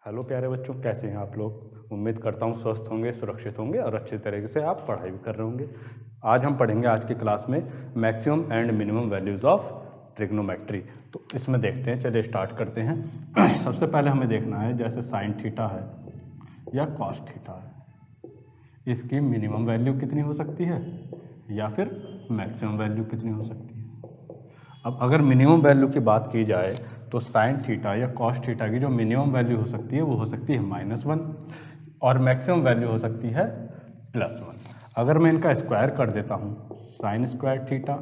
Hello प्यारे बच्चों, कैसे हैं आप लोग। उम्मीद करता हूँ स्वस्थ होंगे, सुरक्षित होंगे और अच्छे तरीके से आप पढ़ाई भी कर रहे होंगे। आज हम पढ़ेंगे आज की क्लास में maximum and minimum values of trigonometry. तो इसमें देखते हैं, चलिए स्टार्ट करते हैं। सबसे पहले हमें देखना है जैसे साइन थीटा है या कॉस थीटा है, इसकी मिनिमम वैल्यू कितनी हो सकती है या फिर मैक्सिमम वैल्यू कितनी हो सकती है। अब अगर मिनिमम वैल्यू की बात की जाए तो साइन थीटा या कॉस थीटा की जो मिनिमम वैल्यू हो सकती है वो हो सकती है -1 और मैक्सिमम वैल्यू हो सकती है +1। अगर मैं इनका स्क्वायर कर देता हूँ, साइन स्क्वायर थीटा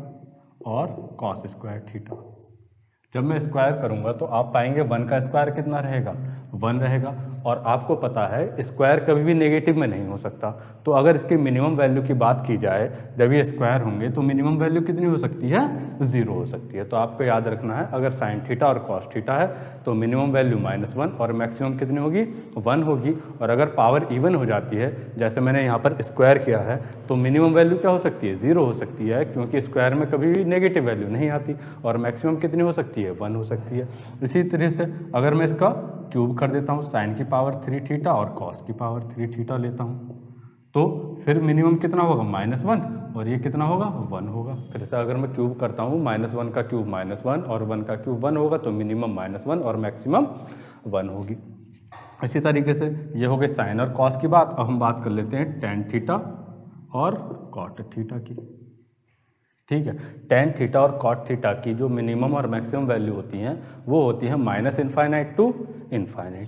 और कॉस स्क्वायर थीटा, जब मैं स्क्वायर करूंगा तो आप पाएंगे 1 का स्क्वायर कितना रहेगा, 1 रहेगा। और आपको पता है स्क्वायर कभी भी नेगेटिव में नहीं हो सकता, तो अगर इसकी मिनिमम वैल्यू की बात की जाए जब ये स्क्वायर होंगे तो मिनिमम वैल्यू कितनी हो सकती है, 0 हो सकती है। तो आपको याद रखना है, अगर साइन थीटा और कॉस थीटा है तो मिनिमम वैल्यू -1 और मैक्सिमम कितनी होगी, 1 होगी। और अगर पावर इवन हो जाती है, जैसे मैंने यहाँ पर स्क्वायर किया है, तो मिनिमम वैल्यू क्या हो सकती है, 0 हो सकती है, क्योंकि स्क्वायर में कभी भी नेगेटिव वैल्यू नहीं आती। और मैक्सिमम कितनी हो सकती है, 1 हो सकती है। इसी तरह से अगर मैं इसका क्यूब कर देता हूँ, साइन की पावर 3 थीटा और कॉस की पावर 3 थीटा लेता हूँ, तो फिर मिनिमम कितना होगा, -1 और ये कितना होगा, 1 होगा। फिर से अगर मैं क्यूब करता हूँ, -1 का क्यूब -1 और 1 का क्यूब 1 होगा, तो मिनिमम -1 और मैक्सिमम 1 होगी। इसी तरीके से ये हो गई साइन और कॉस की बात। अब हम बात कर लेते हैं टेन थीटा और कॉट थीटा की। ठीक है, टेन थीटा और कॉट थीटा की जो मिनिमम और मैक्सिमम वैल्यू होती हैं वो होती है -इनफाइनाइट टू इनफाइनाइट।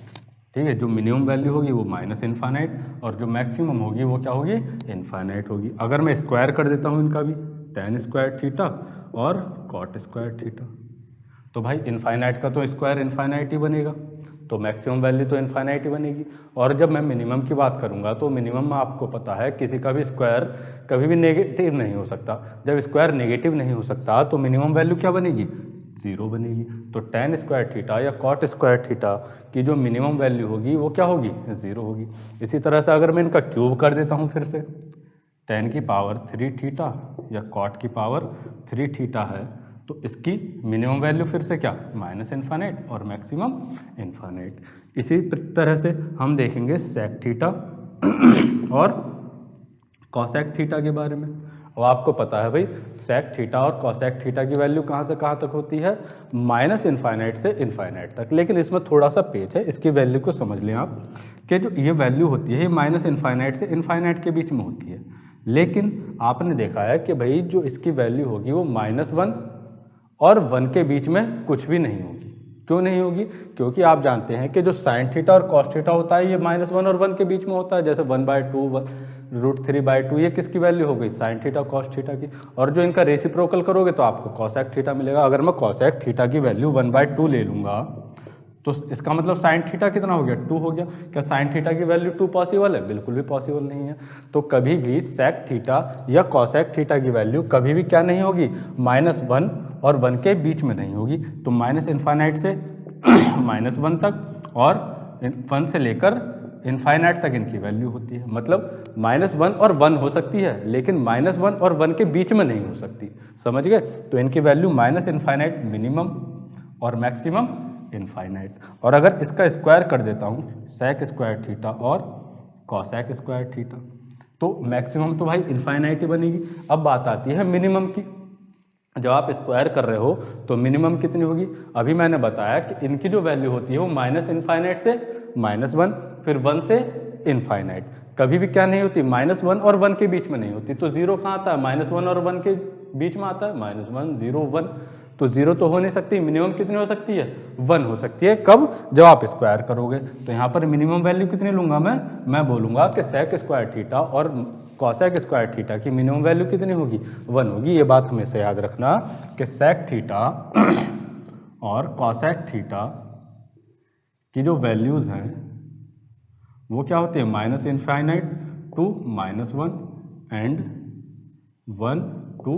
ठीक है, जो मिनिमम वैल्यू होगी वो -इनफाइनाइट और जो मैक्सिमम होगी वो क्या होगी, इनफाइनाइट होगी। अगर मैं स्क्वायर कर देता हूँ इनका भी, टेन स्क्वायर थीटा और कॉट स्क्वायर थीटा, तो भाई इनफाइनाइट का तो स्क्वायर इनफाइनाइट ही बनेगा, तो मैक्सिमम वैल्यू तो इनफाइनाइट ही बनेगी। और जब मैं मिनिमम की बात करूंगा तो मिनिमम में आपको पता है किसी का भी स्क्वायर कभी भी नेगेटिव नहीं हो सकता। जब स्क्वायर नेगेटिव नहीं हो सकता तो मिनिमम वैल्यू क्या बनेगी, 0 बनेगी। तो टेन स्क्वायर थीटा या कॉट स्क्वायर थीटा की जो मिनिमम वैल्यू होगी वो क्या होगी, 0 होगी। इसी तरह से अगर मैं इनका क्यूब कर देता हूँ, फिर से टेन की पावर 3 थीटा या कॉट की पावर 3 थीटा है, तो इसकी मिनिमम वैल्यू फिर से क्या, -इनफाइनाइट और मैक्सिमम इनफाइनाइट। इसी तरह से हम देखेंगे सेक थीटा और कॉसेक थीटा के बारे में। अब आपको पता है भाई, सेक थीटा और कॉसेक थीटा की वैल्यू कहाँ से कहाँ तक होती है, -इनफाइनाइट से इनफाइनाइट तक। लेकिन इसमें थोड़ा सा पेच है, इसकी वैल्यू को समझ लें आप कि जो ये वैल्यू होती है ये -इनफाइनाइट से इनफाइनाइट के बीच में होती है। लेकिन आपने देखा है कि भाई जो इसकी वैल्यू होगी वो -1 और 1 के बीच में कुछ भी नहीं होगी। क्यों नहीं होगी, क्योंकि आप जानते हैं कि जो साइन थीटा और कॉस थीटा होता है ये -1 और 1 के बीच में होता है। जैसे 1/2 √3/2 ये किसकी वैल्यू हो गई, साइन थीटा कॉस थीटा की। और जो इनका रेसिप्रोकल करोगे तो आपको कॉसेक थीटा मिलेगा। अगर मैं कॉसेक थीटा की वैल्यू 1/2 ले लूँगा तो इसका मतलब साइन थीटा कितना हो गया, 2 हो गया। क्या साइन थीटा की वैल्यू 2 पॉसिबल है, बिल्कुल भी पॉसिबल नहीं है। तो कभी भी सेक थीटा या कॉसेक थीटा की वैल्यू कभी भी क्या नहीं होगी, -1 और 1 के बीच में नहीं होगी। तो -इनफाइनाइट से -1 तक और 1 से लेकर इनफाइनाइट तक इनकी वैल्यू होती है। मतलब -1 और 1 हो सकती है, लेकिन -1 और 1 के बीच में नहीं हो सकती। समझ गए। तो इनकी वैल्यू -इनफाइनाइट मिनिमम और मैक्सिमम इनफाइनाइट। और अगर इसका स्क्वायर कर देता हूँ, सेक स्क्वायर थीटा और कॉसेक स्क्वायर थीटा, तो मैक्सिमम तो भाई इनफाइनाइट ही बनेगी। अब बात आती है मिनिमम की। जब आप स्क्वायर कर रहे हो तो मिनिमम कितनी होगी, अभी मैंने बताया कि इनकी जो वैल्यू होती है वो -इनफाइनाइट से -1 फिर 1 से इनफाइनाइट, कभी भी क्या नहीं होती, -1 और 1 के बीच में नहीं होती। तो 0 कहाँ आता है, -1 और 1 के बीच में आता है, -1 0 1। तो 0 तो हो नहीं सकती, मिनिमम कितनी हो सकती है, 1 हो सकती है। कब, जब आप स्क्वायर करोगे। तो यहाँ पर मिनिमम वैल्यू कितनी लूँगा मैं बोलूँगा कि सेक स्क्वायर थीटा और कॉसेक स्क्वायर थीटा की मिनिमम वैल्यू कितनी होगी, 1 होगी। ये बात हमेशा याद रखना कि सेक थीटा और कॉसेक थीटा की जो वैल्यूज़ हैं वो क्या होती है, -infinite to -1 and 1 to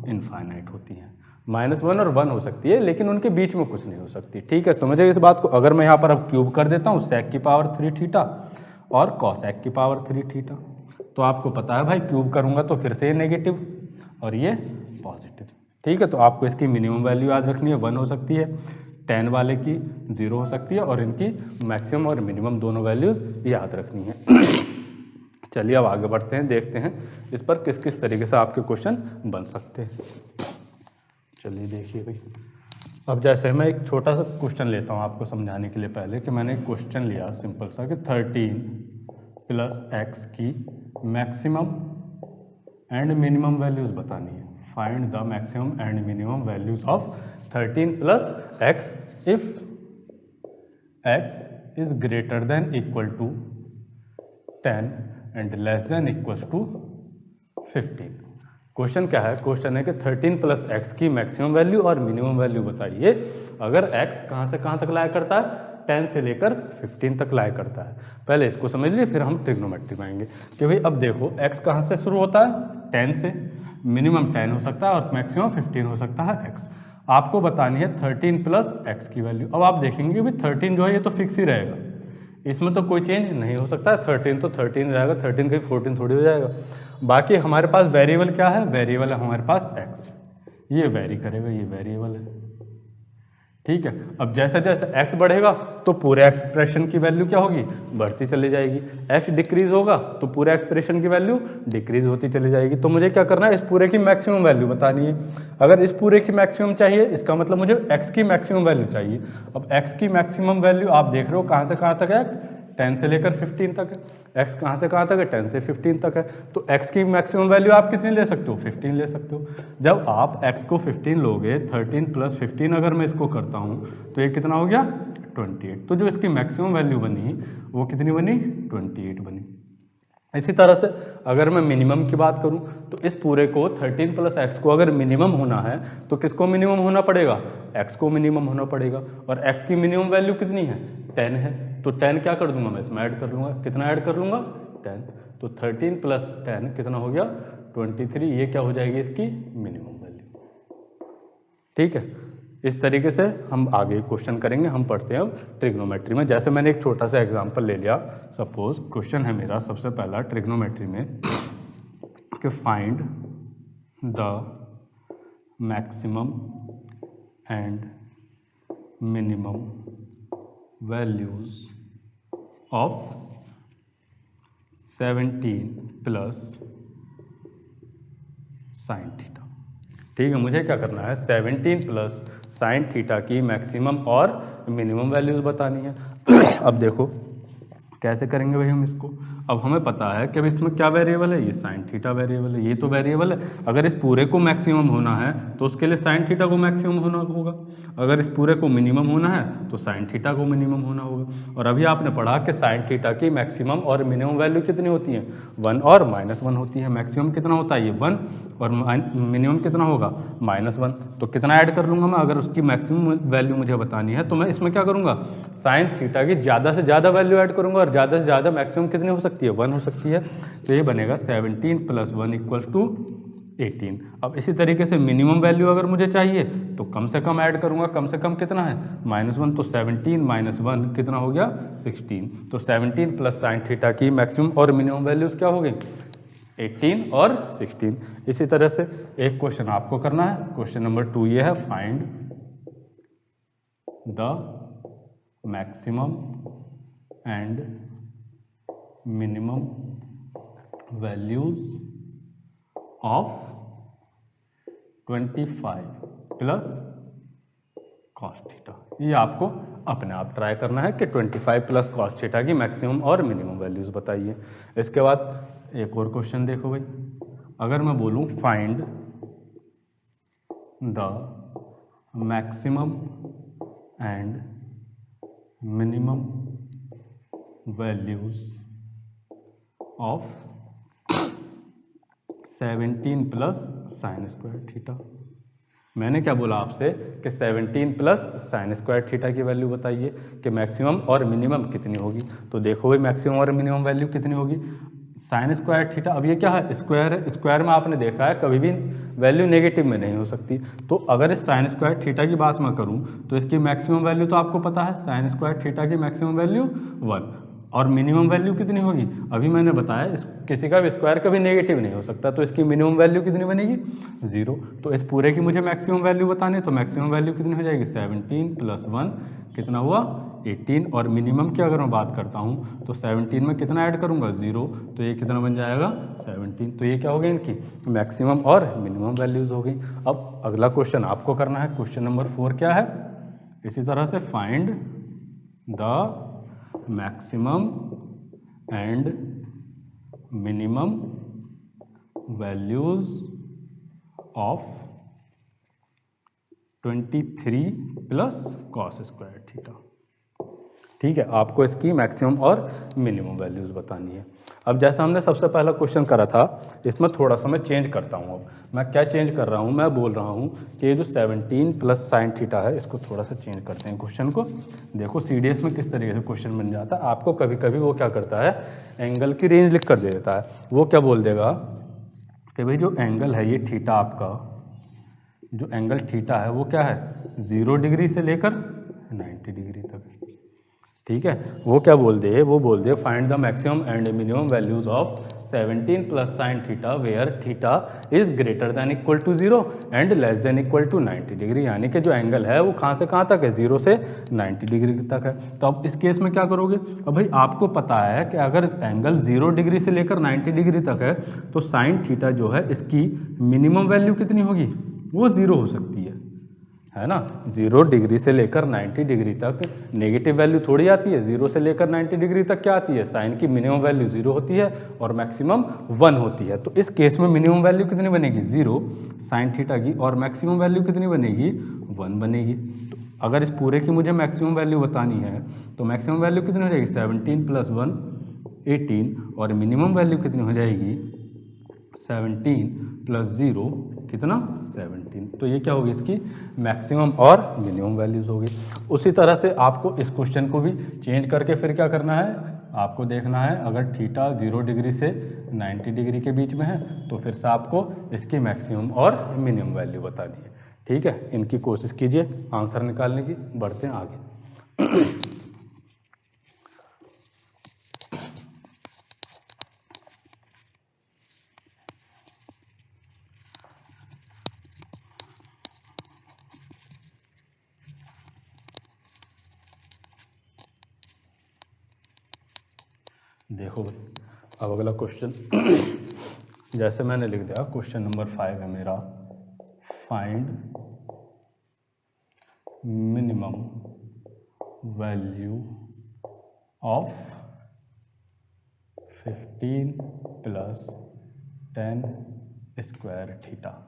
infinite होती हैं। -1 और 1 हो सकती है, लेकिन उनके बीच में कुछ नहीं हो सकती। ठीक है, समझिए इस बात को। अगर मैं यहाँ पर अब क्यूब कर देता हूँ, सेक की पावर 3 थीटा और कॉसेक की पावर 3 थीटा, तो आपको पता है भाई क्यूब करूँगा तो फिर से ये नेगेटिव और ये पॉजिटिव। ठीक है, तो आपको इसकी मिनिमम वैल्यू याद रखनी है, 1 हो सकती है। tan वाले की 0 हो सकती है और इनकी मैक्सिमम और मिनिमम दोनों वैल्यूज़ याद रखनी है। चलिए अब आगे बढ़ते हैं, देखते हैं इस पर किस किस तरीके से आपके क्वेश्चन बन सकते हैं। चलिए देखिए भाई, अब जैसे मैं एक छोटा सा क्वेश्चन लेता हूँ आपको समझाने के लिए पहले, कि मैंने एक क्वेश्चन लिया सिंपल सा कि 13 + x की मैक्सिमम एंड मिनिमम वैल्यूज़ बतानी है। Find the maximum and minimum values of 13 + x if x is greater than equal to 10 and less than equal to 15। Question क्या है? क्वेश्चन है कि 13 + x की मैक्सिमम वैल्यू और मिनिमम वैल्यू बताइए अगर x कहाँ से कहाँ तक लाया करता है, 10 से लेकर 15 तक लाया करता है। पहले इसको समझ लीजिए, फिर हम ट्रिग्नोमेट्री में आएंगे कि भाई अब देखो x कहाँ से शुरू होता है, 10 से, मिनिमम 10 हो सकता है और मैक्सिमम 15 हो सकता है x। आपको बतानी है 13 + x की वैल्यू। अब आप देखेंगे कि भाई 13 जो है ये तो फिक्स ही रहेगा, इसमें तो कोई चेंज नहीं हो सकता है। 13 तो 13 रहेगा, 13 कहीं 14 थोड़ी हो जाएगा। बाकी हमारे पास वेरिएबल क्या है? वेरिएबल है हमारे पास x, ये वेरी करेगा, ये वेरिएबल है, ठीक है। अब जैसे जैसे x बढ़ेगा तो पूरे एक्सप्रेशन की वैल्यू क्या होगी? बढ़ती चली जाएगी। x डिक्रीज होगा तो पूरे एक्सप्रेशन की वैल्यू डिक्रीज होती चली जाएगी। तो मुझे क्या करना है? इस पूरे की मैक्सिमम वैल्यू बतानी है। अगर इस पूरे की मैक्सिमम चाहिए, इसका मतलब मुझे x की मैक्सिमम वैल्यू चाहिए। अब x की मैक्सिमम वैल्यू आप देख रहे हो कहाँ से कहाँ तक है x? 10 से लेकर 15 तक है। x कहाँ से कहाँ तक है? 10 से 15 तक है। तो x की मैक्सिमम वैल्यू आप कितनी ले सकते हो? 15 ले सकते हो। जब आप x को 15 लोगे, 13 + 15 अगर मैं इसको करता हूँ तो ये कितना हो गया? 28। तो जो इसकी मैक्सिमम वैल्यू बनी वो कितनी बनी? 28 बनी। इसी तरह से अगर मैं मिनिमम की बात करूं तो इस पूरे को 13 + x को अगर मिनिमम होना है तो किसको मिनिमम होना पड़ेगा? x को मिनिमम होना पड़ेगा। और x की मिनिमम वैल्यू कितनी है? 10 है। तो 10 क्या कर दूंगा मैं? इसमें ऐड कर लूँगा। कितना ऐड कर लूँगा? 10। तो 13 + 10 कितना हो गया? 23। ये क्या हो जाएगी? इसकी मिनिमम वैल्यू, ठीक है। इस तरीके से हम आगे क्वेश्चन करेंगे। हम पढ़ते हैं अब ट्रिग्नोमेट्री में। जैसे मैंने एक छोटा सा एग्जांपल ले लिया, सपोज क्वेश्चन है मेरा सबसे पहला ट्रिग्नोमेट्री में कि find the maximum and minimum values of 17 + sin theta. ठीक है, मुझे क्या करना है? 17 + sin थीटा की मैक्सिमम और मिनिमम वैल्यूज़ बतानी है। अब देखो कैसे करेंगे भाई हम इसको। अब हमें पता है कि अब इसमें क्या वेरिएबल है? ये sin थीटा वेरिएबल है, ये तो वेरिएबल है। अगर इस पूरे को मैक्सिमम होना है तो उसके लिए sin थीटा को मैक्सिमम होना होगा। अगर इस पूरे को मिनिमम होना है तो sin थीटा को मिनिमम होना होगा। और अभी आपने पढ़ा कि sin थीटा की मैक्सिमम और मिनिमम वैल्यू कितनी होती है? 1 और -1 होती है। मैक्सिमम कितना होता है? ये 1 और मिनिमम कितना होगा? -1। तो कितना ऐड कर लूँगा मैं? अगर उसकी मैक्सिमम वैल्यू मुझे बतानी है तो मैं इसमें क्या करूँगा? sin थीटा की ज़्यादा से ज़्यादा वैल्यू ऐड करूँगा और ज़्यादा से ज़्यादा मैक्सिमम कितनी हो सकती है? 1 हो सकती है। तो ये बनेगा 17 + 1 = 18। अब इसी तरीके से मिनिमम वैल्यू अगर मुझे चाहिए तो कम से कम ऐड करूँगा। कम से कम कितना है? -1। तो 17 - 1 कितना हो गया? 16। तो 17 + sin थीटा की मैक्सिमम और मिनिमम वैल्यूज़ क्या हो गई? 18 और 16। इसी तरह से एक क्वेश्चन आपको करना है। क्वेश्चन नंबर 2 ये है, find the maximum and minimum values of 25 + cos theta. ये आपको अपने आप ट्राई करना है कि 25 + cos थीटा की मैक्सिमम और मिनिमम वैल्यूज बताइए। इसके बाद एक और क्वेश्चन देखो भाई, अगर मैं बोलूँ find the maximum and minimum values of 17 + sin² theta. मैंने क्या बोला आपसे कि 17 + sin² थीटा की वैल्यू बताइए कि मैक्सिमम और मिनिमम कितनी होगी। तो देखो भाई मैक्सिमम और मिनिमम वैल्यू कितनी होगी? sin² theta. अब ये क्या है? स्क्वायर है। स्क्वायर में आपने देखा है कभी भी वैल्यू नेगेटिव में नहीं हो सकती। तो अगर इस sin² थीटा की बात मैं करूं तो इसकी मैक्सिमम वैल्यू तो आपको पता है, sin² थीटा की मैक्सिमम वैल्यू 1। और मिनिमम वैल्यू कितनी होगी, अभी मैंने बताया इस किसी का भी स्क्वायर कभी नेगेटिव नहीं हो सकता, तो इसकी मिनिमम वैल्यू कितनी बनेगी 0। तो इस पूरे की मुझे मैक्सिमम वैल्यू बतानी है, तो मैक्सिमम वैल्यू कितनी हो जाएगी 17 + 1 कितना हुआ 18, और मिनिमम की अगर मैं बात करता हूँ तो 17 में कितना ऐड करूँगा 0, तो ये कितना बन जाएगा 17। तो ये क्या हो गई इनकी मैक्सिमम और मिनिमम वैल्यूज़ हो गई। अब अगला क्वेश्चन आपको करना है, क्वेश्चन नंबर 4 क्या है, इसी तरह से find the maximum and minimum values of 23 + cos square theta. ठीक है, आपको इसकी मैक्सिमम और मिनिमम वैल्यूज़ बतानी है। अब जैसा हमने सबसे पहला क्वेश्चन करा था, इसमें थोड़ा सा मैं चेंज करता हूँ। अब मैं क्या चेंज कर रहा हूँ, मैं बोल रहा हूँ कि ये जो 17 + sin थीटा है, इसको थोड़ा सा चेंज करते हैं क्वेश्चन को। देखो CDS में किस तरीके से क्वेश्चन बन जाता है, आपको कभी कभी वो क्या करता है, एंगल की रेंज लिख कर दे देता है। वो क्या बोल देगा कि भाई जो एंगल है ये थीटा, आपका जो एंगल थीटा है वो क्या है 0 डिग्री से लेकर 90 डिग्री तक। ठीक है, वो क्या बोल दे, वो बोल दे find the maximum and minimum values of 17 + sin theta where theta is greater than equal to 0 and less than equal to 90 degree. यानी कि जो एंगल है वो कहाँ से कहाँ तक है, 0 से 90 डिग्री तक है। तो अब इस केस में क्या करोगे, अब भाई आपको पता है कि अगर एंगल 0 डिग्री से लेकर 90 डिग्री तक है तो sin थीटा जो है इसकी मिनिमम वैल्यू कितनी होगी, वो 0 हो सकती है ना। 0 डिग्री से लेकर 90 डिग्री तक नेगेटिव वैल्यू थोड़ी आती है, 0 से लेकर 90 डिग्री तक क्या आती है, साइन की मिनिमम वैल्यू 0 होती है और मैक्सिमम 1 होती है। तो इस केस में मिनिमम वैल्यू कितनी बनेगी 0 sin थीटा की, और मैक्सिमम वैल्यू कितनी बनेगी 1 बनेगी। तो अगर इस पूरे की मुझे मैक्सिमम वैल्यू बतानी है तो मैक्सिमम वैल्यू कितनी हो जाएगी 17 + 1 18, और मिनिमम वैल्यू कितनी हो जाएगी 17 + 0 कितना 17। तो ये क्या होगी, इसकी मैक्सिमम और मिनिमम वैल्यूज होगी। उसी तरह से आपको इस क्वेश्चन को भी चेंज करके फिर क्या करना है, आपको देखना है अगर थीटा 0 डिग्री से 90 डिग्री के बीच में है तो फिर से आपको इसकी मैक्सिमम और मिनिमम वैल्यू बतानी है। ठीक है, इनकी कोशिश कीजिए आंसर निकालने की। बढ़ते हैं आगे। देखो भाई, अब अगला क्वेश्चन जैसे मैंने लिख दिया, क्वेश्चन नंबर 5 है मेरा, find minimum value of 15 + tan square theta.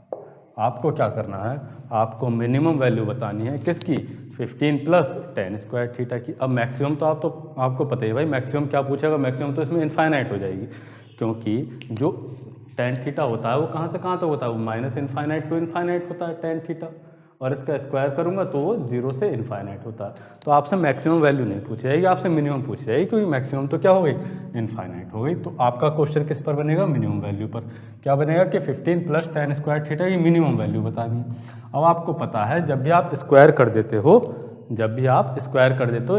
आपको क्या करना है, आपको मिनिमम वैल्यू बतानी है किसकी 15 + tan स्क्वायर थीटा की। अब मैक्सिमम तो आपको पता ही है भाई, मैक्सिमम क्या पूछेगा, मैक्सिमम तो इसमें इनफाइनाइट हो जाएगी, क्योंकि जो tan थीटा होता है वो कहाँ से कहाँ तक होता है, वो -∞ to इनफाइनाइट होता है tan थीटा, और इसका स्क्वायर करूँगा तो वो 0 से इनफाइनाइट होता है। तो आपसे मैक्सिमम वैल्यू नहीं पूछी जाएगी, आपसे मिनिमम पूछी जाएगी, क्योंकि मैक्सिमम तो क्या हो गई इनफाइनाइट हो गई। तो आपका क्वेश्चन किस पर बनेगा, मिनिमम वैल्यू पर। क्या बनेगा कि 15 + tan स्क्वायर थीटा की मिनिमम वैल्यू बतानी है। अब आपको पता है जब भी आप स्क्वायर कर देते हो,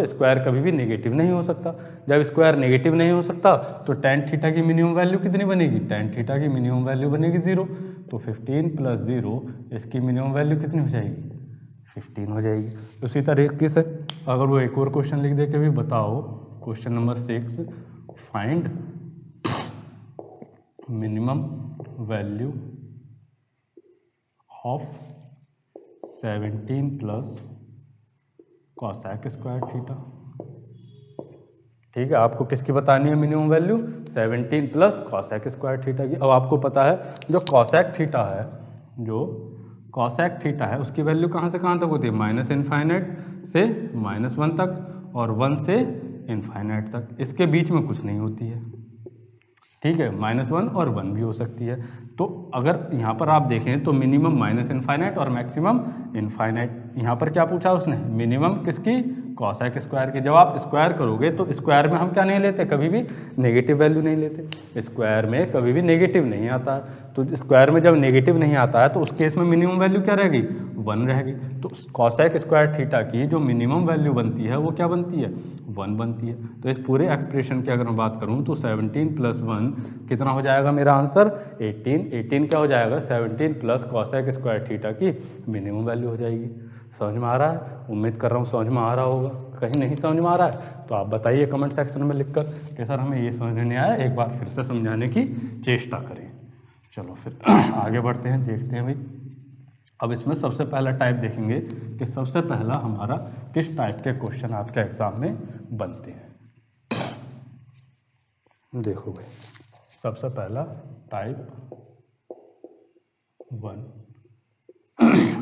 स्क्वायर कभी भी नेगेटिव नहीं हो सकता। जब स्क्वायर नेगेटिव नहीं हो सकता तो tan थीटा की मिनिमम वैल्यू कितनी बनेगी, tan थीटा की मिनिमम वैल्यू बनेगी 0। तो 15 + 0 इसकी मिनिमम वैल्यू कितनी हो जाएगी 15 हो जाएगी। उसी तरीके से अगर वो एक और क्वेश्चन लिख दे के भी बताओ, question number 6, find minimum value of 17 + cosec square theta. ठीक है, आपको किसकी बतानी है minimum value 17 + cosec square theta की। अब आपको पता है जो cosec थीटा है उसकी वैल्यू कहाँ से कहाँ तक होती है, -∞ से -1 तक और 1 से इनफाइनाइट तक, इसके बीच में कुछ नहीं होती है। ठीक है, -1 और 1 भी हो सकती है। तो अगर यहाँ पर आप देखें तो मिनिमम -∞ और मैक्सिमम इनफाइनाइट। यहाँ पर क्या पूछा उसने, मिनिमम किसकी cosec स्क्वायर की। जब आप स्क्वायर करोगे तो स्क्वायर में हम क्या नहीं लेते, कभी भी नेगेटिव वैल्यू नहीं लेते, स्क्वायर में कभी भी नेगेटिव नहीं आता है। तो स्क्वायर में जब नेगेटिव नहीं आता है तो उस केस में मिनिमम वैल्यू क्या रहेगी 1 रहेगी। तो cosec स्क्वायर थीटा की जो मिनिमम वैल्यू बनती है वो क्या बनती है 1 बनती है। तो इस पूरे एक्सप्रेशन की अगर मैं बात करूं तो 17 + 1 कितना हो जाएगा मेरा आंसर 18। 18 क्या हो जाएगा 17 प्लस कॉसेक स्क्वायर थीटा की मिनिमम वैल्यू हो जाएगी। समझ में आ रहा है? उम्मीद कर रहा हूँ समझ में आ रहा होगा। कहीं नहीं समझ में आ रहा है तो आप बताइए कमेंट सेक्शन में लिखकर कि सर हमें ये समझ में नहीं आया, एक बार फिर से समझाने की चेष्टा करें। चलो फिर आगे बढ़ते हैं, देखते हैं भाई। अब इसमें सबसे पहला टाइप देखेंगे कि सबसे पहला हमारा किस टाइप के क्वेश्चन आपके एग्जाम में बनते हैं। देखो भाई, सबसे पहला टाइप 1,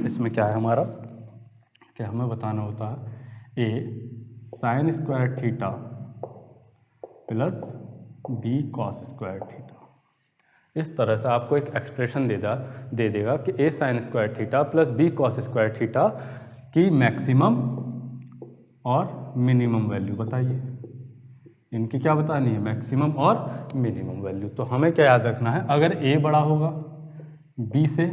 इसमें क्या है हमारा कि हमें बताना होता है A sine square theta plus B cos square theta. इस तरह से आपको एक एक्सप्रेशन दे देगा कि A sine square theta plus B cos square theta की मैक्सिमम और मिनिमम वैल्यू बताइए। इनकी क्या बतानी है, मैक्सिमम और मिनिमम वैल्यू। तो हमें क्या याद रखना है, अगर ए बड़ा होगा बी से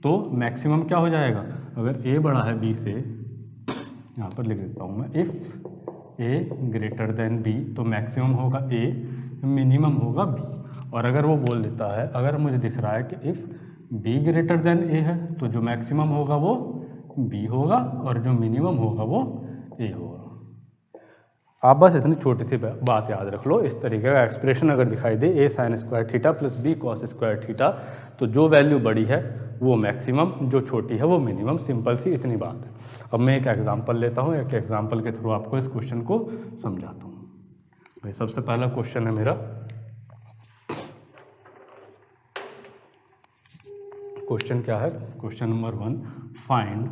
तो मैक्सिमम क्या हो जाएगा, अगर ए बड़ा है बी से, यहाँ पर लिख देता हूँ मैं, if a greater than b तो मैक्सिमम होगा ए, मिनिमम होगा बी। और अगर वो बोल देता है, अगर मुझे दिख रहा है कि इफ़ बी ग्रेटर देन ए है तो जो मैक्सिमम होगा वो बी होगा और जो मिनिमम होगा वो ए होगा। आप बस इतनी छोटी सी बात याद रख लो, इस तरीके का एक्सप्रेशन अगर दिखाई दे A sine square theta plus B cos square theta तो जो वैल्यू बड़ी है वो मैक्सिमम, जो छोटी है वो मिनिमम। सिंपल सी इतनी बात है। अब मैं एक एग्जांपल लेता हूँ, एक एग्जांपल के थ्रू आपको इस क्वेश्चन को समझाता हूँ। भाई सबसे पहला क्वेश्चन है मेरा, क्वेश्चन क्या है, question number 1, find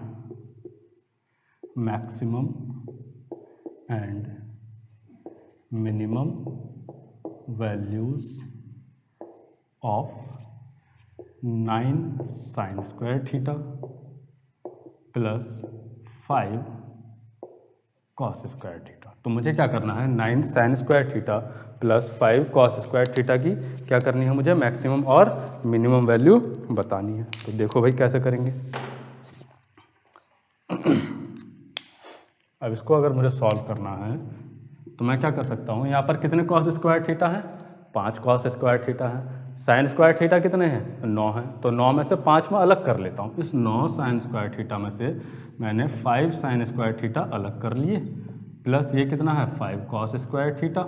maximum and minimum values of 9 sign square theta plus 5 cos square theta. तो मुझे क्या करना है, 9 sign square theta plus 5 cos square theta की क्या करनी है, मुझे मैक्सिमम और मिनिमम वैल्यू बतानी है। तो देखो भाई कैसे करेंगे। अब इसको अगर मुझे सॉल्व करना है तो मैं क्या कर सकता हूँ, यहाँ पर कितने कॉस स्क्वायर थीटा है, 5 कॉस स्क्वायर थीटा है। साइन स्क्वायर थीटा कितने हैं, 9 है। तो 9 में से 5 में अलग कर लेता हूँ। इस 9 साइन स्क्वायर थीटा में से मैंने 5 साइन स्क्वायर थीटा अलग कर लिए, प्लस ये कितना है 5 कॉस स्क्वायर थीटा,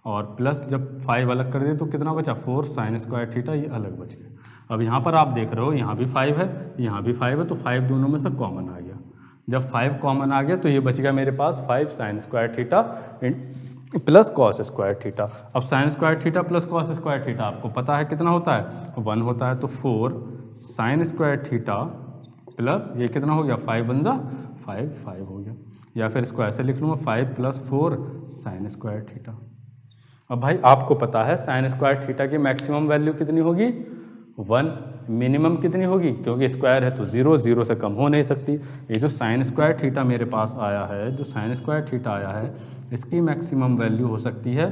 और प्लस जब 5 अलग कर दिए तो कितना बचा 4 साइन स्क्वायर थीटा, ये अलग बच गया। अब यहाँ पर आप देख रहे हो यहाँ भी 5 है यहाँ भी 5 है, तो 5 दोनों में से कॉमन आ गया। जब 5 कॉमन आ गया तो ये बच गया मेरे पास 5 sine square theta plus cos square theta. अब sine square theta plus cos square theta आपको पता है कितना होता है, 1 होता है। तो 4 साइन स्क्वायर थीटा प्लस ये कितना हो गया 5 बन जा 5 हो गया। या फिर इसको ऐसे लिख लूँगा 5 + 4 साइन स्क्वायर थीटा। अब भाई आपको पता है साइन स्क्वायर थीटा की मैक्सिमम वैल्यू कितनी होगी 1, मिनिमम कितनी होगी, क्योंकि स्क्वायर है तो 0, 0 से कम हो नहीं सकती। ये जो साइन स्क्वायर थीटा मेरे पास आया है, जो साइन स्क्वायर थीटा आया है, इसकी मैक्सिमम वैल्यू हो सकती है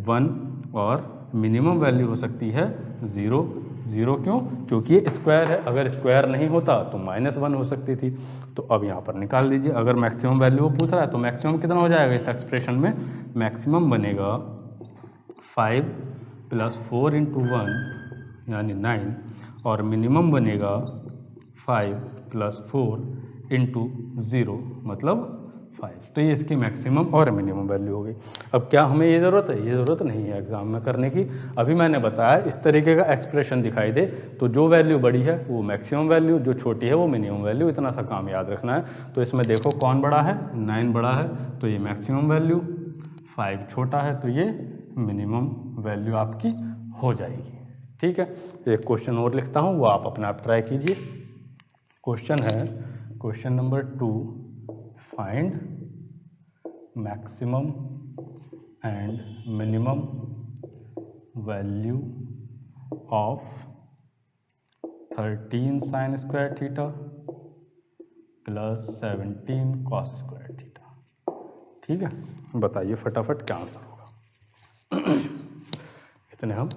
1 और मिनिमम वैल्यू हो सकती है 0। 0 क्यों, क्योंकि ये स्क्वायर है। अगर स्क्वायर नहीं होता तो -1 हो सकती थी। तो अब यहाँ पर निकाल दीजिए, अगर मैक्सिमम वैल्यू वो पूछ रहा है तो मैक्सिमम कितना हो जाएगा इस एक्सप्रेशन में, मैक्सिमम बनेगा 5 + 4 × 1 यानी 9, और मिनिमम बनेगा 5 + 4 × 0 मतलब 5। तो ये इसकी मैक्सिमम और मिनिमम वैल्यू हो गई। अब क्या हमें ये ज़रूरत है, ये ज़रूरत नहीं है एग्जाम में करने की। अभी मैंने बताया इस तरीके का एक्सप्रेशन दिखाई दे तो जो वैल्यू बड़ी है वो मैक्सिमम वैल्यू, जो छोटी है वो मिनिमम वैल्यू, इतना सा काम याद रखना है। तो इसमें देखो कौन बड़ा है, 9 बड़ा है तो ये मैक्सिमम वैल्यू, 5 छोटा है तो ये मिनिमम वैल्यू आपकी हो जाएगी। ठीक है, एक क्वेश्चन और लिखता हूँ, वो आप अपना आप ट्राई कीजिए। क्वेश्चन है question number 2, find maximum and minimum value of 13 sign square theta plus 17 cos square theta. ठीक है, बताइए फटाफट क्या आंसर होगा। इतने हम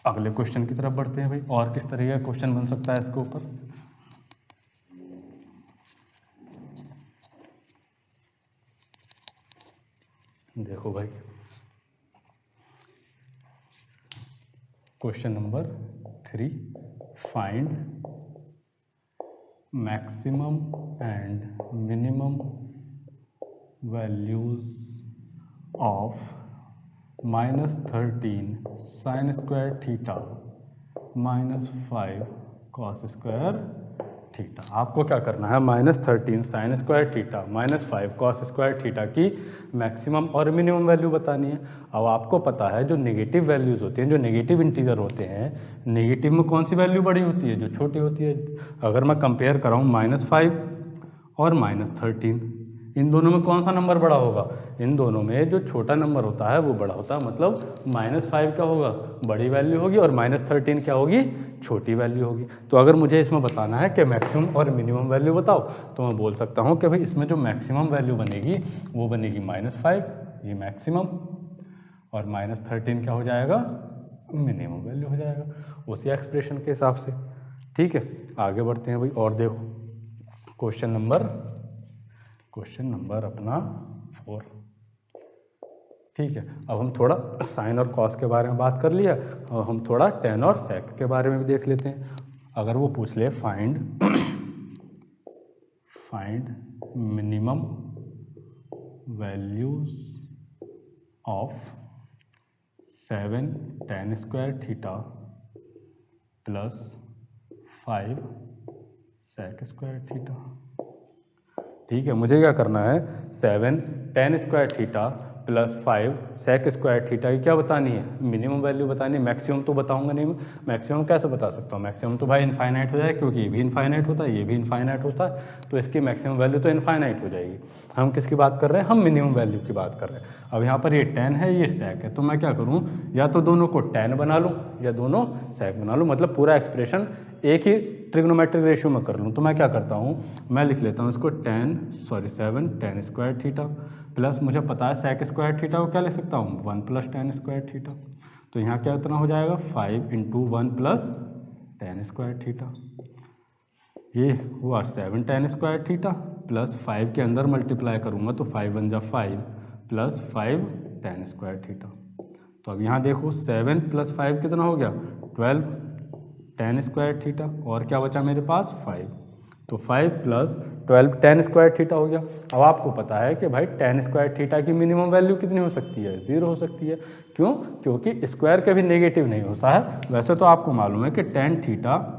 अगले क्वेश्चन की तरफ बढ़ते हैं भाई। और किस तरीके का क्वेश्चन बन सकता है इसके ऊपर, देखो भाई, question number 3, find maximum and minimum values of -13 sign square theta -5 cos square theta. आपको क्या करना है, -13 sign square theta -5 cos square theta की मैक्सिमम और मिनिमम वैल्यू बतानी है। अब आपको पता है जो नेगेटिव वैल्यूज़ होती हैं, जो नेगेटिव इंटीजर होते हैं, नेगेटिव में कौन सी वैल्यू बड़ी होती है, जो छोटी होती है। अगर मैं कंपेयर कराऊँ -5 और -13, इन दोनों में कौन सा नंबर बड़ा होगा, इन दोनों में जो छोटा नंबर होता है वो बड़ा होता है। मतलब -5 क्या होगा, बड़ी वैल्यू होगी, और -13 क्या होगी, छोटी वैल्यू होगी। तो अगर मुझे इसमें बताना है कि मैक्सिमम और मिनिमम वैल्यू बताओ, तो मैं बोल सकता हूँ कि भाई इसमें जो मैक्सिमम वैल्यू बनेगी वो बनेगी -5, ये मैक्सिमम, और -13 क्या हो जाएगा, मिनिमम वैल्यू हो जाएगा, उसी एक्सप्रेशन के हिसाब से। ठीक है, आगे बढ़ते हैं भाई। और देखो क्वेश्चन नंबर अपना 4। ठीक है, अब हम थोड़ा साइन और कॉस के बारे में बात कर लिया, और हम थोड़ा टेन और सेक के बारे में भी देख लेते हैं। अगर वो पूछ ले find minimum values of 7 tan square theta plus 5 sec square theta. ठीक है, मुझे क्या करना है, 7 tan square theta plus 5 sec square theta की क्या बतानी है, मिनिमम वैल्यू बतानी है। मैक्सिमम तो बताऊंगा नहीं मैं, मैक्सिमम कैसे बता सकता हूँ, मैक्सिमम तो भाई इनफाइनाइट हो जाए, क्योंकि ये भी इनफाइनाइट होता है, ये भी इनफाइनाइट होता है, तो इसकी मैक्सिमम वैल्यू तो इनफाइनाइट हो जाएगी। हम किसकी बात कर रहे हैं, हम मिनिमम वैल्यू की बात कर रहे हैं। अब यहाँ पर ये tan है, ये sec है, तो मैं क्या करूँ, या तो दोनों को tan बना लूँ या दोनों sec बना लूँ, मतलब पूरा एक्सप्रेशन एक ही ट्रिग्नोमेट्रिक रेशियो में कर लूँ। तो मैं क्या करता हूँ, मैं लिख लेता हूँ इसको 7 tan स्क्वायर थीटा प्लस, मुझे पता है sec स्क्वायर थीटा को क्या लिख सकता हूँ, 1 + tan स्क्वायर थीटा। तो यहाँ क्या उतना हो जाएगा, 5 × 1 + tan स्क्वायर थीटा। ये हुआ 7 tan स्क्वायर थीटा प्लस 5 के अंदर मल्टीप्लाई करूँगा तो 5 × 5 प्लस 5 tan स्क्वायर थीटा। तो अब यहाँ देखो 7 + 5 कितना हो गया, 12 tan स्क्वायर थीटा, और क्या बचा मेरे पास, 5। तो 5 + 12 tan स्क्वायर थीटा हो गया। अब आपको पता है कि भाई tan स्क्वायर थीटा की मिनिमम वैल्यू कितनी हो सकती है, 0 हो सकती है। क्यों, क्योंकि स्क्वायर कभी नेगेटिव नहीं होता है। वैसे तो आपको मालूम है कि tan थीटा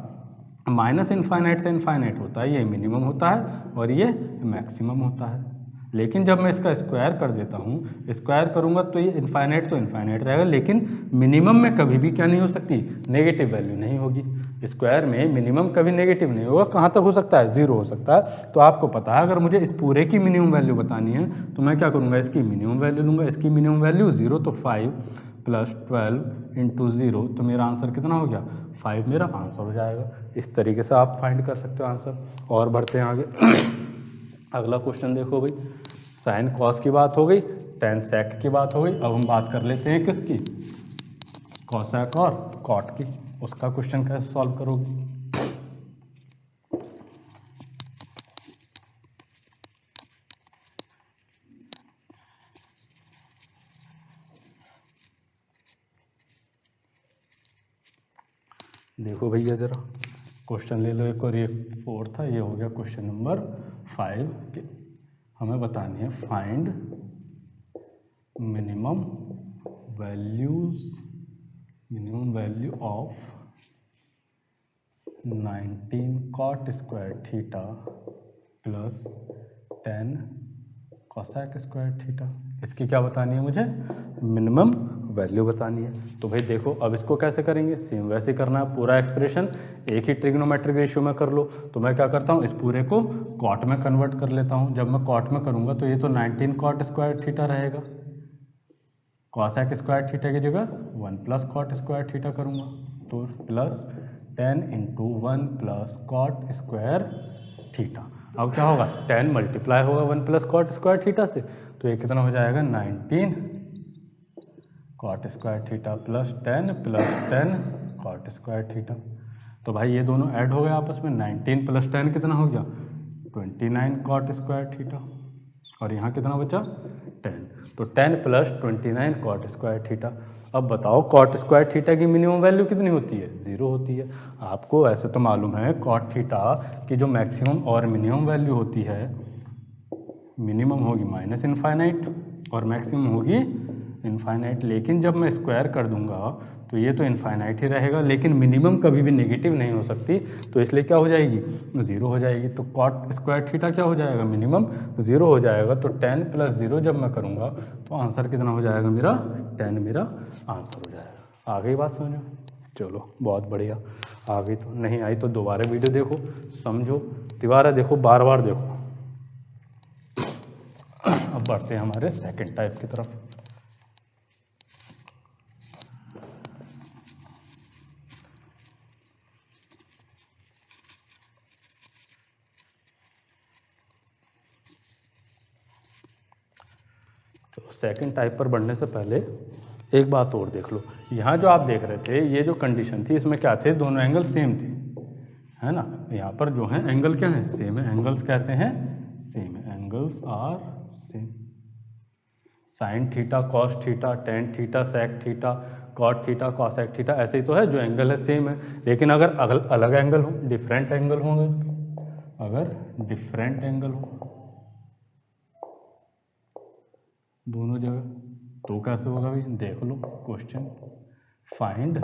माइनस इनफाइनाइट से इनफाइनाइट होता है, ये मिनिमम होता है और ये मैक्सिमम होता है। लेकिन जब मैं इसका स्क्वायर कर देता हूँ, स्क्वायर करूँगा तो ये इनफाइनाइट तो इनफाइनाइट रहेगा, लेकिन मिनिमम में कभी भी क्या नहीं हो सकती, नेगेटिव वैल्यू नहीं होगी। स्क्वायर में मिनिमम कभी नेगेटिव नहीं होगा, कहाँ तक हो सकता है, 0 हो सकता है। तो आपको पता है अगर मुझे इस पूरे की मिनिमम वैल्यू बतानी है तो मैं क्या करूँगा, इसकी मिनिमम वैल्यू लूँगा। इसकी मिनिमम वैल्यू 0, तो 5 + 12 × 0, तो मेरा आंसर कितना हो गया, 5 मेरा आंसर हो जाएगा। इस तरीके से आप फाइंड कर सकते हो आंसर। और बढ़ते हैं आगे। अगला क्वेश्चन देखो भाई, साइन कॉस की बात हो गई, tan sec की बात हो गई, अब हम बात कर लेते हैं किसकी, cosec और cot की। उसका क्वेश्चन कैसे सॉल्व करोगे, देखो भैया जरा क्वेश्चन ले लो एक, और ये 4 था, ये हो गया क्वेश्चन नंबर 5 के। हमें बतानी है find minimum value of 19 cot square theta plus 10 cosec square theta. इसकी क्या बतानी है मुझे, मिनिमम वैल्यू बतानी है। तो भाई देखो अब इसको कैसे करेंगे, सेम वैसे करना है, पूरा एक्सप्रेशन एक ही ट्रिग्नोमेट्रिक रेशियो में कर लो। तो मैं क्या करता हूँ, इस पूरे को कॉट में कन्वर्ट कर लेता हूँ। जब मैं कॉट में करूँगा तो ये तो 19 cot स्क्वायर थीटा रहेगा, cosec स्क्वायर थीटा की जगह 1 + cot स्क्वायर थीटा करूँगा, तो प्लस 10 × 1 + cot स्क्वायर थीटा। अब क्या होगा, 10 मल्टीप्लाई होगा 1 + cot स्क्वायर थीटा से, तो ये कितना हो जाएगा, 19 cot square theta plus 10 + 10 cot square theta. तो भाई ये दोनों ऐड हो गए आपस में, 19 + 10 कितना हो गया, 29 cot स्क्वायर थीटा, और यहाँ कितना बचा, 10। तो 10 प्लस 29 कॉट स्क्वायर थीटा। अब बताओ कॉट स्क्वायर थीटा की मिनिमम वैल्यू कितनी होती है? 0 होती है। आपको ऐसे तो मालूम है कॉट थीटा की जो मैक्सिमम और मिनिमम वैल्यू होती है, मिनिमम होगी माइनस इनफाइनाइट और मैक्सिमम होगी इनफाइनाइट। लेकिन जब मैं स्क्वायर कर दूंगा तो ये तो इनफाइनाइट ही रहेगा, लेकिन मिनिमम कभी भी नेगेटिव नहीं हो सकती, तो इसलिए क्या हो जाएगी? 0 हो जाएगी। तो कॉट स्क्वायर थीटा क्या हो जाएगा? मिनिमम 0 हो जाएगा। तो 10 प्लस 0 जब मैं करूँगा तो आंसर कितना हो जाएगा मेरा? 10 मेरा आंसर हो जाएगा। आ गई बात समझ में? चलो बहुत बढ़िया। आ गई तो, नहीं आई तो दोबारा वीडियो देखो, समझो, दोबारा देखो, बार बार देखो। अब बढ़ते हैं हमारे सेकंड टाइप की तरफ। तो सेकंड टाइप पर बढ़ने से पहले एक बात और देख लो। यहाँ जो आप देख रहे थे, ये जो कंडीशन थी, इसमें क्या थे? दोनों एंगल सेम थे, है ना। यहाँ पर जो है एंगल क्या है? सेम है। एंगल्स कैसे हैं? सेम है। Angles are same. Sine theta, cos theta, tan theta, sec theta, cot theta, cosec theta, ऐसे ही तो है। जो एंगल है सेम है। लेकिन अगर अलग एंगल हो, डिफरेंट एंगल होंगे, अगर डिफरेंट एंगल हो दोनों जगह, तो कैसे होगा भाई? देख लो question. Find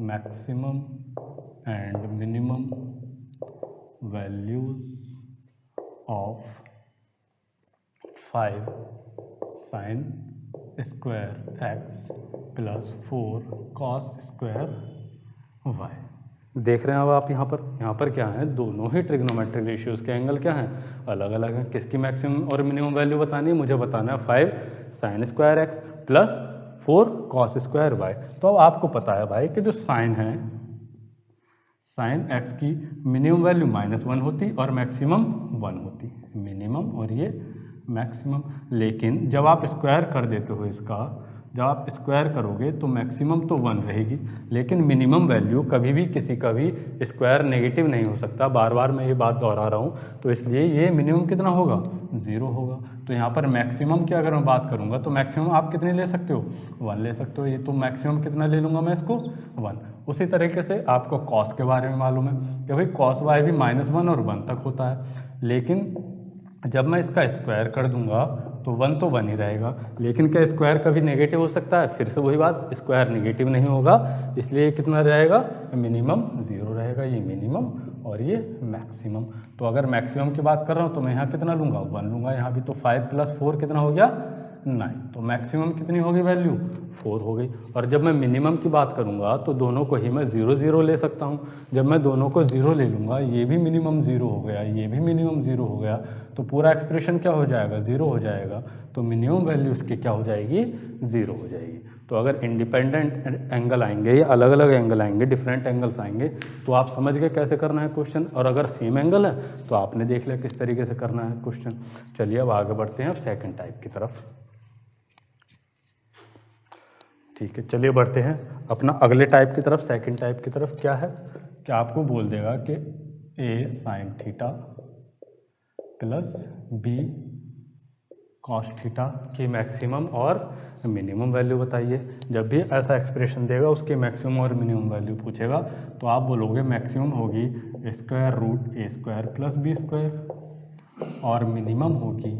maximum and minimum values of 5 sine square x plus 4 cos square Y. देख रहे हैं अब आप यहाँ पर क्या है? दोनों ही ट्रिग्नोमेट्रिक रेशियोज़ के एंगल क्या हैं? अलग अलग हैं। किसकी मैक्सिमम और मिनिमम वैल्यू बतानी है? मुझे बताना है 5 sine square x plus 4 cos square y. तो अब आपको पता है भाई कि जो साइन है, साइन एक्स की मिनिमम वैल्यू -1 होती और मैक्सिमम 1 होती, मिनिमम और ये मैक्सिमम। लेकिन जब आप स्क्वायर कर देते हो इसका, जब आप स्क्वायर करोगे तो मैक्सिमम तो 1 रहेगी, लेकिन मिनिमम वैल्यू कभी भी किसी का भी स्क्वायर नेगेटिव नहीं हो सकता। बार बार मैं ये बात दोहरा रहा हूँ। तो इसलिए ये मिनिमम कितना होगा? 0 होगा। तो यहाँ पर मैक्सिमम की अगर मैं बात करूँगा तो मैक्सिमम आप कितनी ले सकते हो? 1 ले सकते हो। ये तो मैक्सिमम कितना ले लूँगा मैं इसको? 1। उसी तरीके से आपको कॉस के बारे में मालूम है कि भाई कॉस वाई भी -1 और 1 तक होता है। लेकिन जब मैं इसका स्क्वायर कर दूंगा तो 1 तो 1 ही रहेगा। लेकिन क्या स्क्वायर कभी नेगेटिव हो सकता है? फिर से वही बात, स्क्वायर नेगेटिव नहीं होगा, इसलिए कितना रहेगा? मिनिमम 0 रहेगा। ये मिनिमम और ये मैक्सिमम। तो अगर मैक्सिमम की बात कर रहा हूँ तो मैं यहाँ कितना लूँगा? 1 लूँगा। यहाँ भी तो 5 + 4 कितना हो गया? 9। तो मैक्सिमम कितनी होगी वैल्यू? 4 हो गई। और जब मैं मिनिमम की बात करूँगा तो दोनों को ही मैं 0 0 ले सकता हूँ। जब मैं दोनों को 0 ले लूँगा, ये भी मिनिमम 0 हो गया, ये भी मिनिमम 0 हो गया, तो पूरा एक्सप्रेशन क्या हो जाएगा? 0 हो जाएगा। तो मिनिमम वैल्यू इसकी क्या हो जाएगी? 0 हो जाएगी। तो अगर इंडिपेंडेंट एंगल आएंगे या अलग अलग एंगल आएंगे, डिफरेंट एंगल्स आएंगे, तो आप समझ गए कैसे करना है क्वेश्चन। और अगर सेम एंगल है तो आपने देख लिया किस तरीके से करना है क्वेश्चन। चलिए अब आगे बढ़ते हैं अब सेकेंड टाइप की तरफ। ठीक है, चलिए बढ़ते हैं अपना अगले टाइप की तरफ। सेकंड टाइप की तरफ क्या है कि आपको बोल देगा कि a sin theta plus b cos theta की मैक्सिमम और मिनिमम वैल्यू बताइए। जब भी ऐसा एक्सप्रेशन देगा उसके मैक्सिमम और मिनिमम वैल्यू पूछेगा तो आप बोलोगे मैक्सिमम होगी √a² प्लस b² और मिनिमम होगी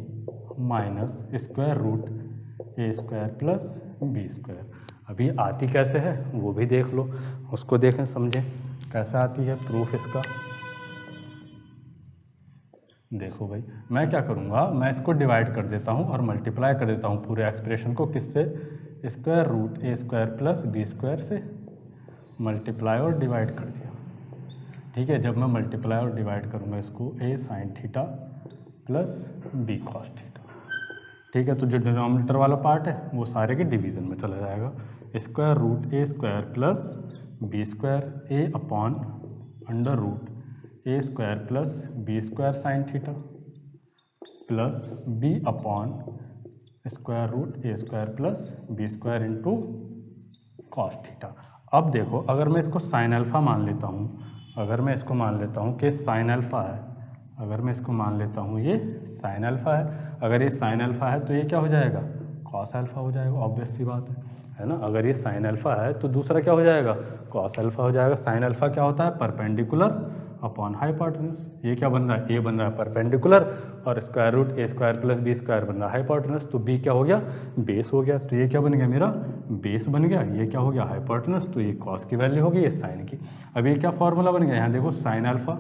-√a² प्लस b²। अभी आती कैसे है वो भी देख लो, उसको देखें समझें कैसे आती है प्रूफ इसका। देखो भाई, मैं क्या करूँगा, मैं इसको डिवाइड कर देता हूँ और मल्टीप्लाई कर देता हूँ पूरे एक्सप्रेशन को। किससे? √a² प्लस b² से। मल्टीप्लाई और डिवाइड कर दिया। ठीक है, जब मैं मल्टीप्लाई और डिवाइड करूँगा इसको a sin theta plus b cos theta. ठीक है, तो जो डिनोमिनेटर वाला पार्ट है वो सारे के डिवीज़न में चला जाएगा। √a² plus b² a/√a² plus b² sin theta plus b/√a² plus b² into cos theta. अब देखो, अगर मैं इसको साइन अल्फ़ा मान लेता हूँ, अगर मैं इसको मान लेता हूँ कि साइन अल्फ़ा है, अगर मैं इसको मान लेता हूँ ये साइन अल्फ़ा है, अगर ये साइन अल्फ़ा है तो ये क्या हो जाएगा, कॉस अल्फ़ा हो जाएगा, ऑब्वियस सी बात है ना। अगर ये साइन अल्फ़ा है तो दूसरा क्या हो जाएगा, कॉस अल्फ़ा हो जाएगा। साइन अल्फ़ा क्या होता है, परपेंडिकुलर अपॉन हाइपोटेनस। ये क्या बन रहा है, ए बन रहा है परपेंडिकुलर और square root A square plus B square बन रहा है हाइपोटेनस। तो बी क्या हो गया, बेस हो गया। तो ये क्या बन गया, मेरा बेस बन गया। ये क्या हो गया, हाइपोटेनस। तो ये कॉस की वैल्यू होगी, ये साइन की। अब ये क्या फॉर्मूला बन गया, यहाँ देखो sine alpha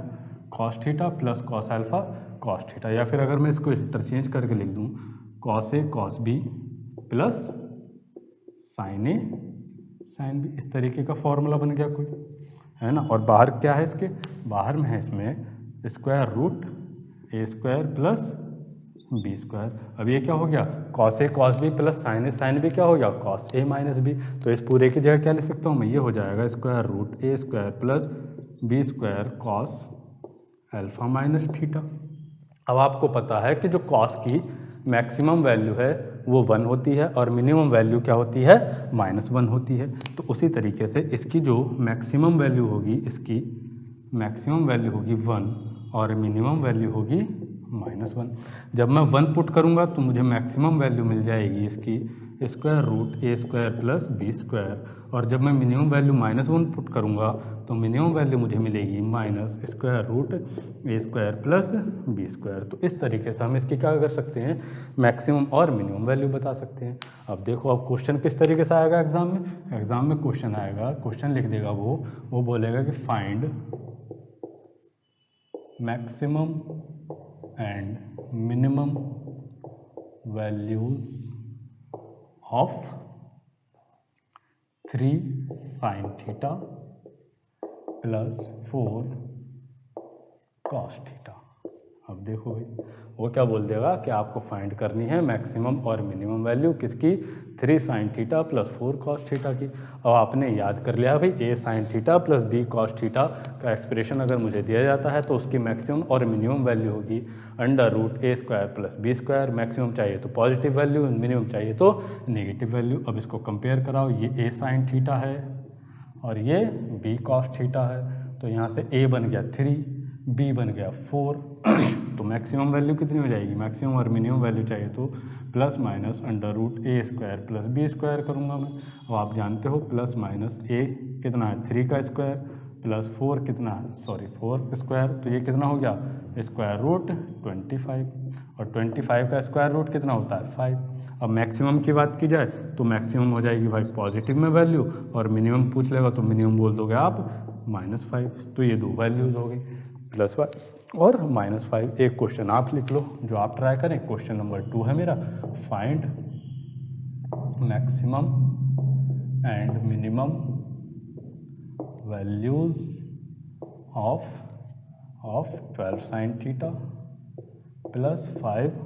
cos theta plus cos alpha cos theta, या फिर अगर मैं इसको इंटरचेंज करके लिख दूँ cos A cos B plus sign A sine B, इस तरीके का फॉर्मूला बन गया कोई, है ना। और बाहर क्या है, इसके बाहर में है इसमें square root A square plus B square. अब ये क्या हो गया, cos A cos B plus sine B क्या हो गया, कॉस ए माइनस बी। तो इस पूरे की जगह क्या लिख सकता हूँ मैं, ये हो जाएगा square root A square plus B square cos alpha minus theta. अब आपको पता है कि जो कॉस की मैक्सिमम वैल्यू है वो 1 होती है और मिनिमम वैल्यू क्या होती है, -1 होती है। तो उसी तरीके से इसकी जो मैक्सिमम वैल्यू होगी, इसकी मैक्सिमम वैल्यू होगी 1 और मिनिमम वैल्यू होगी -1। जब मैं 1 पुट करूँगा तो मुझे मैक्सिमम वैल्यू मिल जाएगी इसकी square root A square plus B square, और जब मैं मिनिमम वैल्यू -1 पुट करूँगा तो मिनिमम वैल्यू मुझे मिलेगी minus square root A square plus B square. तो इस तरीके से हम इसकी क्या कर सकते हैं, मैक्सिमम और मिनिमम वैल्यू बता सकते हैं। अब देखो अब क्वेश्चन किस तरीके से आएगा एग्जाम में क्वेश्चन आएगा, क्वेश्चन लिख देगा वो बोलेगा कि find maximum and minimum values of 3 sin theta plus 4 cos theta. अब देखो भाई वो क्या बोल देगा कि आपको फाइंड करनी है मैक्सिमम और मिनिमम वैल्यू किसकी, 3 sin theta plus 4 cos theta की। और आपने याद कर लिया भाई a sin theta plus b cos theta का एक्सप्रेशन अगर मुझे दिया जाता है तो उसकी मैक्सिमम और मिनिमम वैल्यू होगी under root A square plus B square. Maximum चाहिए तो पॉजिटिव वैल्यू, मिनिमम चाहिए तो नेगेटिव वैल्यू। अब इसको कंपेयर कराओ, ये a sin थीटा है और ये b cos थीटा है। तो यहाँ से a बन गया 3, b बन गया 4 तो मैक्सिमम वैल्यू कितनी हो जाएगी, मैक्सिमम और मिनिमम वैल्यू चाहिए तो plus minus under root A square plus B square करूँगा मैं। अब आप जानते हो प्लस माइनस a कितना है 3 का स्क्वायर प्लस 4 कितना है, सॉरी 4 स्क्वायर, तो ये कितना हो गया स्क्वायर रूट 25 और 25 का स्क्वायर रूट कितना होता है 5। अब मैक्सिमम की बात की जाए तो मैक्सिमम हो जाएगी भाई पॉजिटिव में वैल्यू, और मिनिमम पूछ लेगा तो मिनिमम बोल दोगे आप -5। तो ये दो वैल्यूज़ हो गई +5 और -5। एक क्वेश्चन आप लिख लो जो आप ट्राई करें, क्वेश्चन नंबर 2 है मेरा, find maximum and minimum values of 12 sin theta plus 5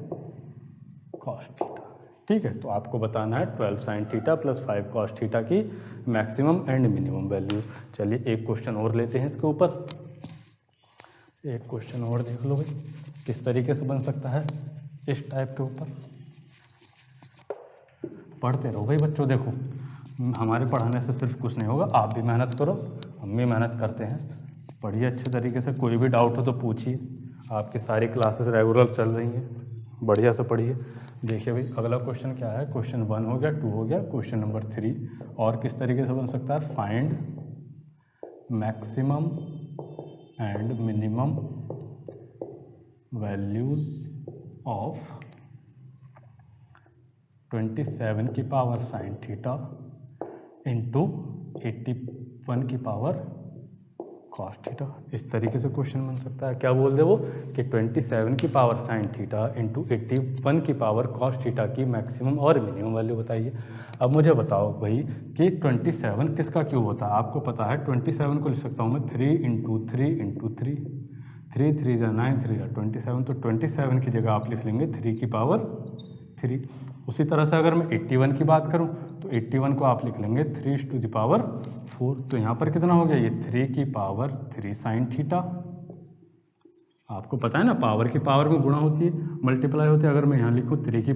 cos theta. ठीक है, तो आपको बताना है 12 sin theta plus 5 cos theta की मैक्सिमम एंड मिनिमम वैल्यू। चलिए एक क्वेश्चन और लेते हैं इसके ऊपर, एक क्वेश्चन और देख लो भाई किस तरीके से बन सकता है इस टाइप के ऊपर। पढ़ते रहो भाई बच्चों, देखो हमारे पढ़ाने से सिर्फ कुछ नहीं होगा, आप भी मेहनत करो, हम भी मेहनत करते हैं। पढ़िए अच्छे तरीके से, कोई भी डाउट हो तो पूछिए। आपकी सारी क्लासेस रेगुलर चल रही हैं, बढ़िया से पढ़िए। देखिए भाई अगला क्वेश्चन क्या है, क्वेश्चन 1 हो गया, 2 हो गया, क्वेश्चन नंबर 3 और किस तरीके से बन सकता है, find maximum and minimum values of 27 की पावर sin थीटा इंटू 81 की पावर cos थीटा। इस तरीके से क्वेश्चन बन सकता है। क्या बोल दे वो कि 27 की पावर sin थीटा इंटू 81 की पावर cos थीटा की मैक्सिमम और मिनिमम वैल्यू बताइए। अब मुझे बताओ भाई कि 27 किसका क्यूब होता है, आपको पता है 27 को लिख सकता हूँ मैं 3 इंटू 3 इंटू 3, 3 3 जा 9 3 जा 27, तो 27 की जगह आप लिख लेंगे 3 की पावर 3। उसी तरह से अगर मैं 81 की बात करूं तो 81 को आप लिख लेंगे 3 टू द पावर 4। तो यहाँ पर कितना हो गया, ये 3 की पावर 3 sin थीटा। आपको पता है ना पावर की पावर में गुणा होती है, मल्टीप्लाई होती है। अगर मैं यहाँ लिखूँ 3 की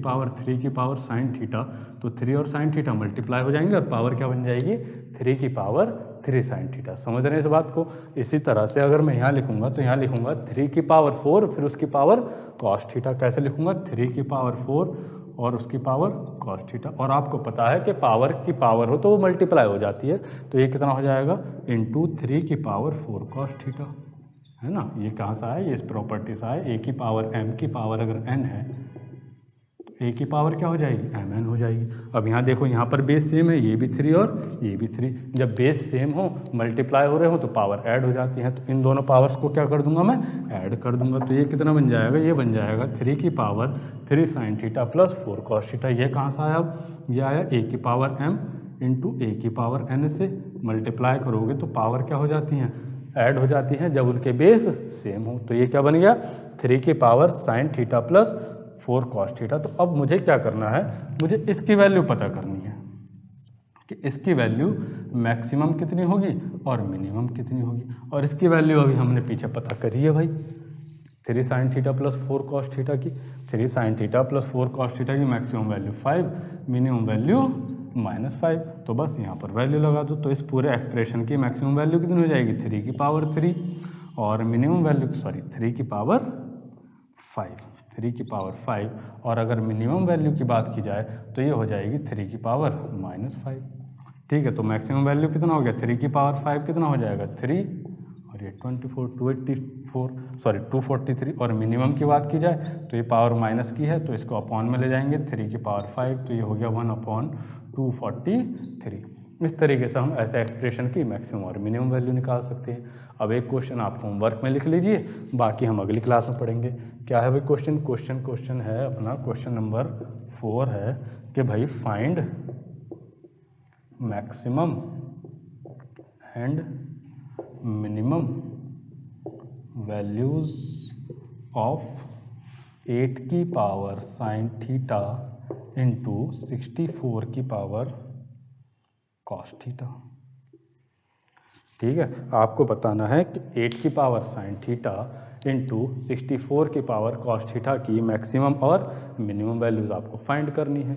पावर sin थीटा तो 3 और sin थीटा मल्टीप्लाई हो जाएंगे और पावर क्या बन जाएगी 3 की पावर 3 sin थीटा। समझ रहे हैं इस बात को? इसी तरह से अगर मैं यहाँ लिखूंगा तो यहाँ लिखूंगा 3 की पावर 4 फिर उसकी पावर cos थीटा। कैसे लिखूंगा? 3 की पावर 4 और उसकी पावर cos थीटा। और आपको पता है कि पावर की पावर हो तो वो मल्टीप्लाई हो जाती है, तो ये कितना हो जाएगा? इंटू 3 की पावर 4 cos थीटा, है ना। ये कहाँ से आया? ये इस प्रॉपर्टी से आया। ए की पावर m की पावर अगर n है तो ए की पावर क्या हो जाएगी? mn हो जाएगी। अब यहाँ देखो, यहाँ पर बेस सेम है, ये भी 3 और ये भी 3। जब बेस सेम हो, मल्टीप्लाई हो रहे हो तो पावर ऐड हो जाती है, तो इन दोनों पावर्स को क्या कर दूंगा मैं? ऐड कर दूंगा। तो ये कितना बन जाएगा? ये बन जाएगा 3 की power 3 sin theta plus 4 cos theta. ये कहाँ से आया? अब ये आया ए की पावर m इंटू ए की पावर n से मल्टीप्लाई करोगे तो पावर क्या हो जाती हैं? ऐड हो जाती हैं जब उनके बेस सेम हो। तो ये क्या बन गया? 3 की power sin theta plus 4 cos theta. तो अब मुझे क्या करना है? मुझे इसकी वैल्यू पता करनी है कि इसकी वैल्यू मैक्सिमम कितनी होगी और मिनिमम कितनी होगी। और इसकी वैल्यू अभी हमने पीछे पता करी है भाई, 3 sin theta plus 4 cos theta की। 3 sin theta plus 4 cos theta की मैक्सिमम वैल्यू 5, मिनिमम वैल्यू -5। तो बस यहाँ पर वैल्यू लगा दो। तो इस पूरे एक्सप्रेशन की मैक्सिमम वैल्यू कितनी हो जाएगी? 3 की पावर 3 और मिनिमम वैल्यू 3 की पावर 5, 3 की पावर 5। और अगर मिनिमम वैल्यू की बात की जाए तो ये हो जाएगी 3 की पावर -5। ठीक है, तो मैक्सिमम वैल्यू कितना हो गया? 3 की पावर 5 कितना हो जाएगा? 3 और ये 243। और मिनिमम की बात की जाए तो ये पावर माइनस की है तो इसको अपॉन में ले जाएंगे, 3 की पावर 5 तो ये हो गया 1/243। इस तरीके से हम ऐसे एक्सप्रेशन की मैक्सिमम और मिनिमम वैल्यू निकाल सकते हैं। अब एक क्वेश्चन आप होमवर्क में लिख लीजिए, बाकी हम अगली क्लास में पढ़ेंगे। क्या है भाई क्वेश्चन है अपना, क्वेश्चन नंबर 4 है कि भाई find maximum and minimum values of 8 की पावर sin थीटा इंटू 64 की पावर cos थीटा। ठीक है, आपको बताना है कि 8 की पावर sin थीटा इंटू 64 की पावर cos थीटा की मैक्सिमम और मिनिमम वैल्यूज़ आपको फाइंड करनी है।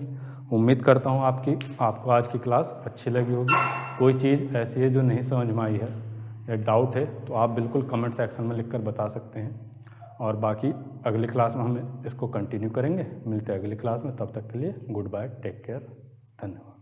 उम्मीद करता हूँ आपको आज की क्लास अच्छी लगी होगी। कोई चीज़ ऐसी है जो नहीं समझ में आई है या डाउट है तो आप बिल्कुल कमेंट सेक्शन में लिखकर बता सकते हैं। और बाकी अगली क्लास में हम इसको कंटिन्यू करेंगे। मिलते हैं अगली क्लास में, तब तक के लिए गुड बाय, टेक केयर, धन्यवाद।